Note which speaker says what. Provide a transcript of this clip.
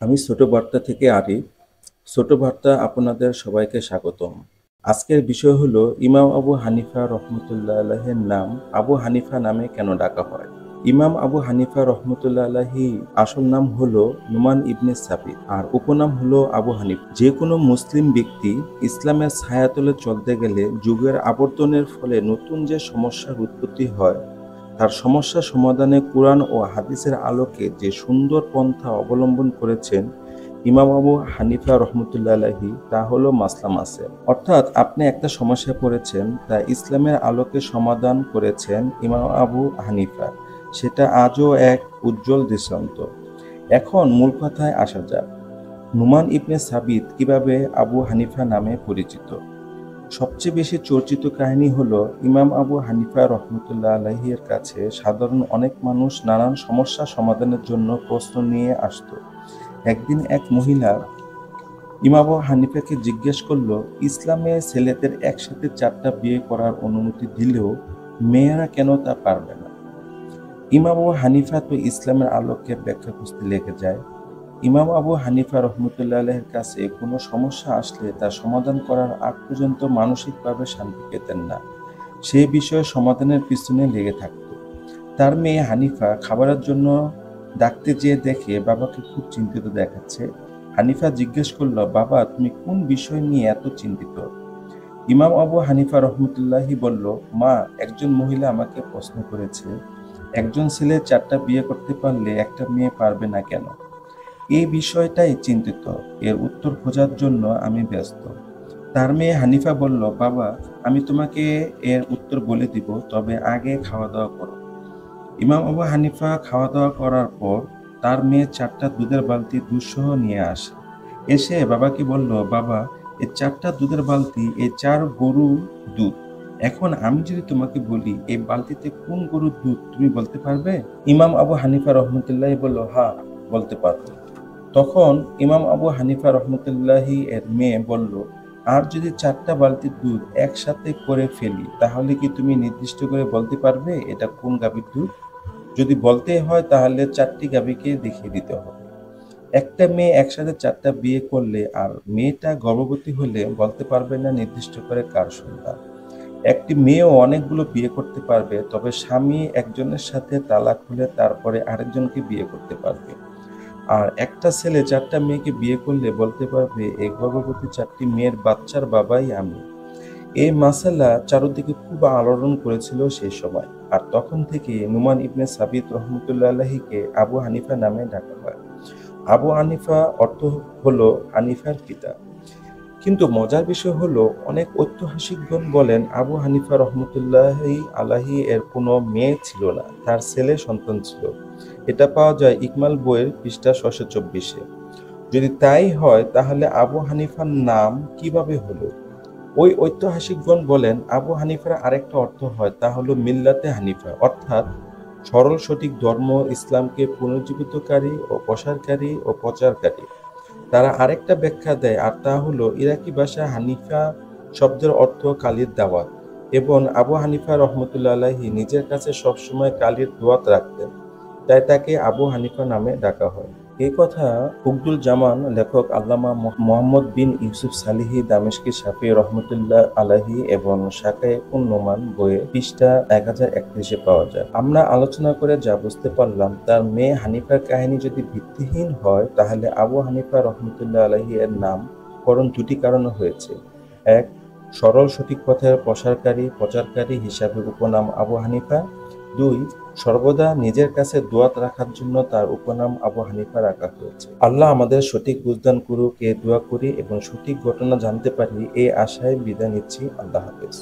Speaker 1: আমি ছোট বার্তা থেকে আরিফ। ছোট বার্তা আপনাদের সবাইকে স্বাগতম। আজকের বিষয় হলো ইমাম আবু হানিফা রহমতুল্লাহ আলাইহির নাম আবু হানিফা নামে কেন ডাকা হয়। ইমাম আবু হানিফা রহমতুল্লাহ আলাইহি আসল নাম হলো নুমান ইবনে সাবিত আর উপনাম হলো আবু হানিফ। যে কোনো মুসলিম ব্যক্তি ইসলামের ছায়াতলে চলতে গেলে যুগের আবর্তনের ফলে নতুন যে সমস্যার উৎপত্তি হয় তার সমস্যা সমাধানে কুরআন ও হাদিসের আলোকে যে সুন্দর পন্থা অবলম্বন করেছেন ইমাম আবু হানিফা রহমতুল্লাহ আলাইহি তা হলো মাসলা মাসেল। অর্থাৎ আপনি একটা সমস্যায় পড়েছেন তা ইসলামের আলোকে সমাধান করেছেন ইমাম আবু হানিফা, সেটা আজও এক উজ্জ্বল দৃষ্টান্ত। এখন মূল কথায় আসা যাক, নুমান ইবনে সাবিত কিভাবে আবু হানিফা নামে পরিচিত। সবচেয়ে বেশি চর্চিত কাহিনী হলো ইমাম আবু হানিফা রহমতুল্লাহ আলাইহির কাছে সাধারণ অনেক মানুষ নানান সমস্যা সমাধানের জন্য প্রশ্ন নিয়ে আসতো। একদিন এক মহিলা ইমাম আবু হানিফাকে জিজ্ঞেস করলো, ইসলামে ছেলেদের একসাথে 4টা বিয়ে করার অনুমতি দিলেও মেয়েরা কেন তা পারবে না। ইমাম আবু হানিফা তো ইসলামের আলোকে ব্যাখ্যা খুঁজতে লেগে যায়। ইমাম আবু হানিফা রহমতুল্লাহ আলাইহির কাছে কোনো সমস্যা আসলে তা সমাধান করার আগ পর্যন্ত মানসিকভাবে শান্তি পেতেন না। সে বিষয়ে সমাধানের পিছনে লেগে থাকত। তার মেয়ে হানিফা খাবারের জন্য ডাকতে যেয়ে দেখে বাবাকে খুব চিন্তিত দেখাচ্ছে। হানিফা জিজ্ঞেস করলো, বাবা তুমি কোন বিষয় নিয়ে এত চিন্তিত। ইমাম আবু হানিফা রহমতুল্লাহি বলল, মা, একজন মহিলা আমাকে প্রশ্ন করেছে একজন ছেলে 4টা বিয়ে করতে পারলে একটা মেয়ে পারবে না কেন। এই বিষয়টাই চিন্তিত, এর উত্তর খোঁজার জন্য আমি ব্যস্ত। তার মেয়ে হানিফা বলল, বাবা আমি তোমাকে এর উত্তর বলে দিব, তবে আগে খাওয়া দাওয়া করো। ইমাম আবু হানিফা খাওয়া দাওয়া করার পর তার মেয়ে 4টা দুধের বালতি দুধসহ নিয়ে আসে। এসে বাবাকে বলল, বাবা এই 4টা দুধের বালতি এই 4 গরুর দুধ। এখন আমি যদি তোমাকে বলি এই বালতিতে কোন গরুর দুধ, তুমি বলতে পারবে? ইমাম আবু হানিফা রহমতুল্লাহি বলল, হ্যাঁ বলতে পারবো। তখন ইমাম আবু হানিফা রহমতুল্লাহি এর মেয়ে বলল, আর যদি 4টা বালতির দুধ একসাথে করে ফেলি তাহলে কি তুমি নির্দিষ্ট করে বলতে পারবে এটা কোন গাভীর দুধ? যদি বলতে হয় তাহলে 4টি গাভীকে দেখিয়ে দিতে হবে। একটা মেয়ে একসাথে 4টা বিয়ে করলে আর মেয়েটা গর্ভবতী হলে বলতে পারবে না নির্দিষ্ট করে কার সন্তান। একটি মেয়েও অনেকগুলো বিয়ে করতে পারবে, তবে স্বামী একজনের সাথে তালাক হলে তারপরে আরেকজনকে বিয়ে করতে পারবে। আর একটা ছেলে 4টা মেয়েকে বিয়ে করলে বলতে পারবে এই গর্ভবতী 4টি মেয়ের বাচ্চার বাবাই আমি। এই মাসালা চারদিকে খুব আলোড়ন করেছিল সেই সময়। আর তখন থেকে নুমান ইবনে সাবিত রহমতুল্লাহ আলাইহিকে আবু হানিফা নামে ডাকা হয়। আবু হানিফা অর্থ হলো হানিফার পিতা। কিন্তু মজার বিষয় হলো অনেক ঐতিহাসিকগণ বলেন আবু হানিফা রহমতুল্লাহি আলাইহি এর কোনো মেয়ে ছিল না, তার ছেলে সন্তান ছিল। এটা পাওয়া যায় ইকমাল বইয়ের পৃষ্ঠা 624-এ। যদি তাই হয় তাহলে আবু হানিফার নাম কিভাবে হলো? ওই ঐতিহাসিকগণ বলেন আবু হানিফার আরেকটা অর্থ হয়, তা হলো মিল্লাতে হানিফা, অর্থাৎ সরল সঠিক ধর্ম ইসলামকে পুনর্জীবিতকারী ও প্রসারকারী ও প্রচারকারী। তারা আরেকটা ব্যাখ্যা দেয়, আর তা হলো ইরাকি ভাষায় হানিফা শব্দের অর্থ কালির দাওয়াত, এবং আবু হানিফা রহমতুল্লাহ আলাইহি নিজের কাছে সবসময় কালির দোয়াত রাখতেন, তাই তাকে আবু হানিফা নামে ডাকা হয়। এই কথা উকদুল জামান লেখক আল্লামা মোহাম্মদ বিন ইউসুফ সালিহি দামেশকি শাফি রহমতুল্লাহ আলাইহি এবং শাকায়ে নোমান বইয়ে পৃষ্ঠা 1031-এ পাওয়া যায়। আমরা আলোচনা করে যা বুঝতে পারলাম, তার মেয়ে হানিফার কাহিনী যদি ভিত্তিহীন হয় তাহলে আবু হানিফা রহমতুল্লাহ আলাইহি এর নাম করণ 2টি কারণে হয়েছে। এক, সরল সঠিক পথের প্রচারকারী হিসাবে উপনাম আবু হানিফা। 2, সর্বদা নিজের কাছে দোয়াত রাখার জন্য তার উপনাম আবু হানিফা রাখা হয়েছে। আল্লাহ আমাদের সঠিক বুঝদান করুক, এ দোয়া করি এবং সঠিক ঘটনা জানতে পারি এই আশায় বিদায় নিচ্ছি। আল্লাহ হাফেজ।